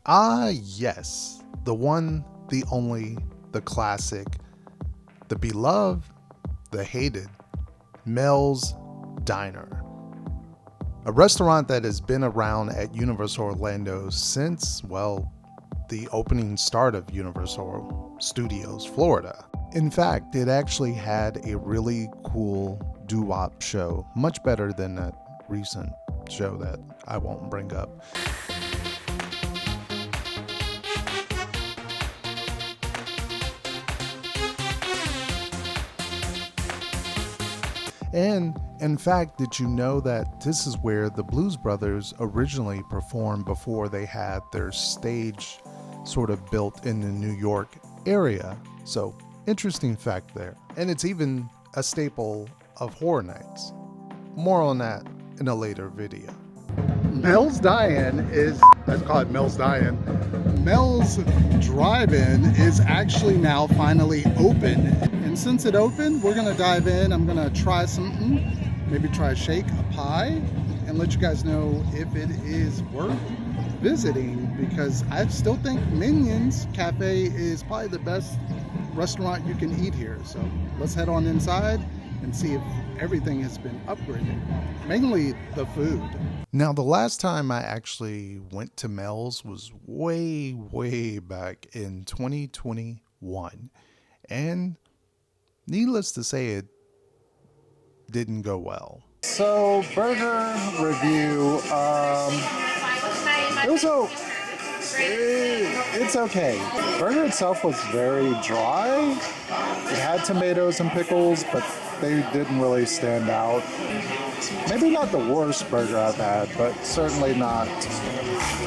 Ah, yes. The one, the only, the classic, the beloved, the hated, Mel's Diner. A restaurant that has been around at Universal Orlando since, well, the opening start of Universal Studios Florida. In fact, it actually had a really cool doo-wop show, much better than that recent show that I won't bring up. And in fact, did you know that this is where the Blues Brothers originally performed before they had their stage sort of built in the New York area? So, interesting fact there. And it's even a staple of Horror Nights. More on that in a later video. Mel's Dine is, let's call it Mel's Dine. Mel's Drive-In is actually now finally open. And since it opened, we're gonna dive in. I'm gonna try something, maybe try a shake, a pie, and let you guys know if it is worth visiting, because I still think Minions Cafe is probably the best restaurant you can eat here. So let's head on inside and see if everything has been upgraded, mainly the food. Now, the last time I actually went to Mel's was way back in 2021. And needless to say, it didn't go well. So, burger review, it's okay. Burger itself was very dry. It had tomatoes and pickles, but they didn't really stand out. Maybe not the worst burger I've had, but certainly not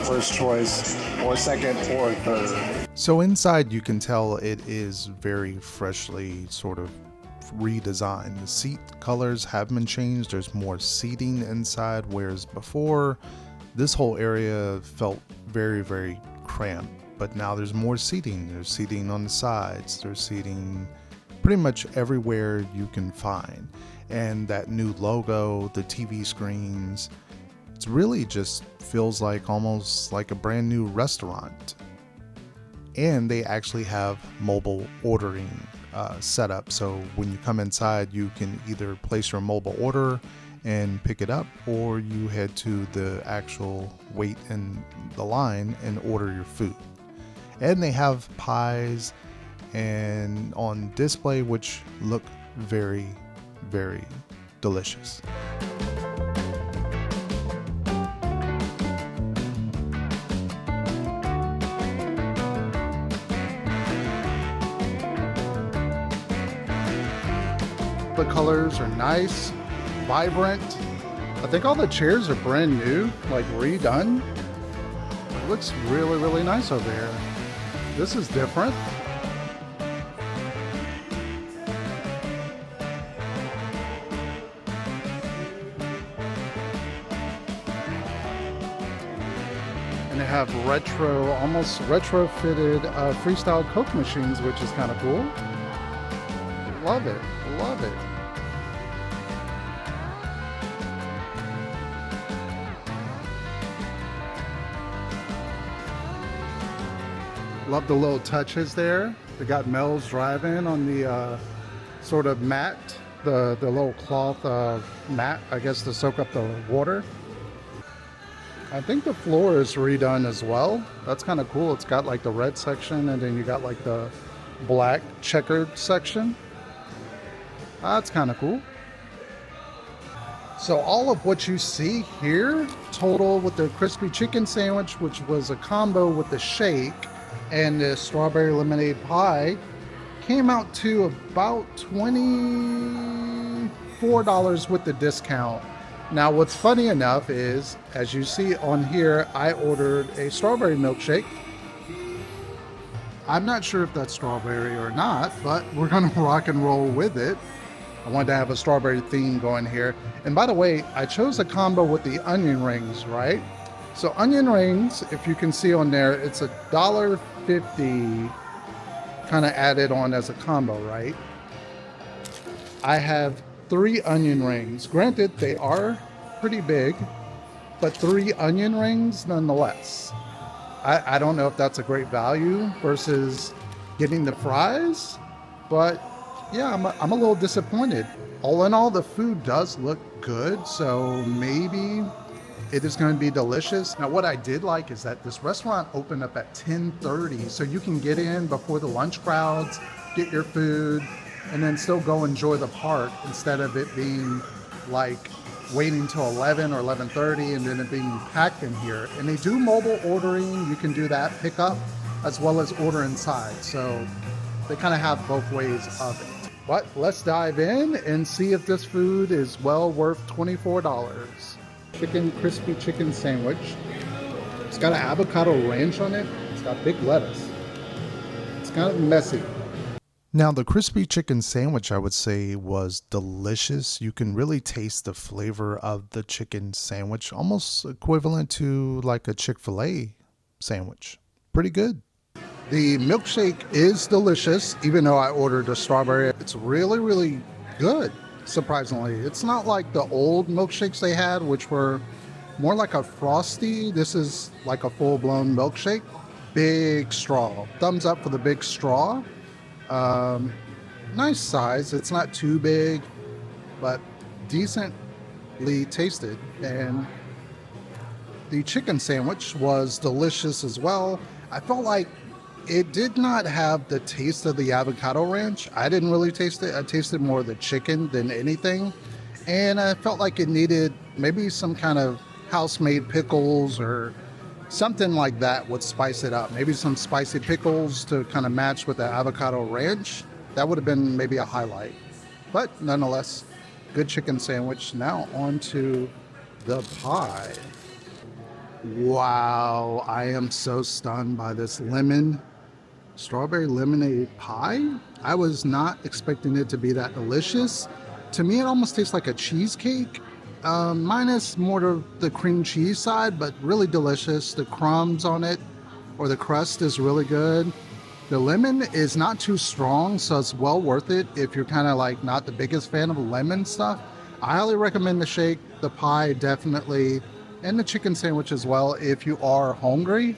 first choice or second or third. So inside you can tell it is very freshly sort of redesigned. The seat colors have been changed. There's more seating inside, whereas before this whole area felt very cramped. But now there's more seating. There's seating on the sides. There's seating pretty much everywhere you can find. And that new logo, the TV screens, it really just feels like almost like a brand new restaurant. And they actually have mobile ordering set up. So when you come inside, you can either place your mobile order and pick it up, or you head to the actual wait in the line and order your food. And they have pies and on display, which look very delicious. The colors are nice, vibrant. I think all the chairs are brand new, like redone. It looks really nice over here. This is different. And they have retro, almost retrofitted freestyle Coke machines, which is kind of cool. Love it. Love the little touches there. They got Mel's Drive-In on the sort of mat, the little cloth mat, I guess, to soak up the water. I think the floor is redone as well. That's kind of cool. It's got like the red section, and then you got like the black checkered section. That's kind of cool. So all of what you see here, total with the crispy chicken sandwich, which was a combo with the shake and the strawberry lemonade pie, came out to about $24 with the discount. Now what's funny enough is, as you see on here, I ordered a strawberry milkshake. I'm not sure if that's strawberry or not, but we're gonna rock and roll with it. I wanted to have a strawberry theme going here. And by the way, I chose a combo with the onion rings, right? So onion rings, if you can see on there, it's $1.50 kind of added on as a combo, right? I have 3 onion rings. Granted, they are pretty big, but 3 onion rings nonetheless. I don't know if that's a great value versus getting the fries, but yeah, I'm a little disappointed. All in all, the food does look good, so maybe it is going to be delicious. Now, what I did like is that this restaurant opened up at 10:30, so you can get in before the lunch crowds, get your food, and then still go enjoy the park instead of it being like waiting till 11 or 11:30 and then it being packed in here. And they do mobile ordering. You can do that pickup as well as order inside. So they kind of have both ways of it. But let's dive in and see if this food is well worth $24. Chicken crispy chicken sandwich. It's got an avocado ranch on it. It's got big lettuce. It's kind of messy. Now, the crispy chicken sandwich, I would say, was delicious. You can really taste the flavor of the chicken sandwich, almost equivalent to like a Chick-fil-A sandwich. Pretty good. The milkshake is delicious, even though I ordered a strawberry. It's really, really good, surprisingly. It's not like the old milkshakes they had, which were more like a frosty. This is like a full-blown milkshake. Big straw. Thumbs up for the big straw. Nice size. It's not too big, but decently tasted. And the chicken sandwich was delicious as well. I felt like it did not have the taste of the avocado ranch. I didn't really taste it. I tasted more of the chicken than anything. And I felt like it needed maybe some kind of house-made pickles or something like that would spice it up. Maybe some spicy pickles to kind of match with the avocado ranch. That would have been maybe a highlight. But nonetheless, good chicken sandwich. Now on to the pie. Wow, I am so stunned by this strawberry lemonade pie. I was not expecting it to be that delicious. To me, it almost tastes like a cheesecake. Minus more of the cream cheese side, but really delicious. The crumbs on it, or the crust, is really good. The lemon is not too strong, so it's well worth it if you're kind of like not the biggest fan of lemon stuff. I highly recommend the shake, the pie definitely, and the chicken sandwich as well if you are hungry.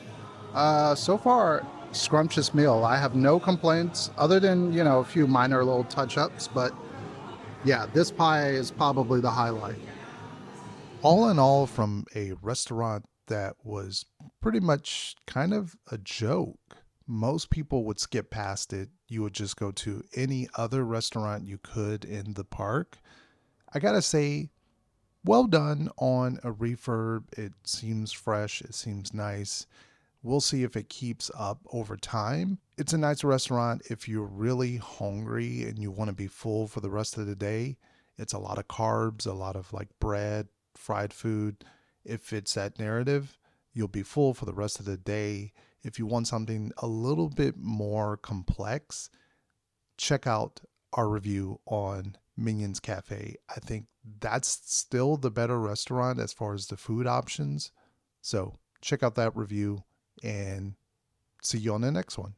So far, scrumptious meal. I have no complaints other than, a few minor little touch-ups, but yeah, this pie is probably the highlight. All in all, from a restaurant that was pretty much kind of a joke, most people would skip past it. You would just go to any other restaurant you could in the park. I gotta say, well done on a refurb. It seems fresh, it seems nice. We'll see if it keeps up over time. It's a nice restaurant if you're really hungry and you want to be full for the rest of the day. It's a lot of carbs, a lot of like bread, fried food. If it's that narrative, you'll be full for the rest of the day. If you want something a little bit more complex, check out our review on Minions Cafe. I think that's still the better restaurant as far as the food options. So check out that review and see you on the next one.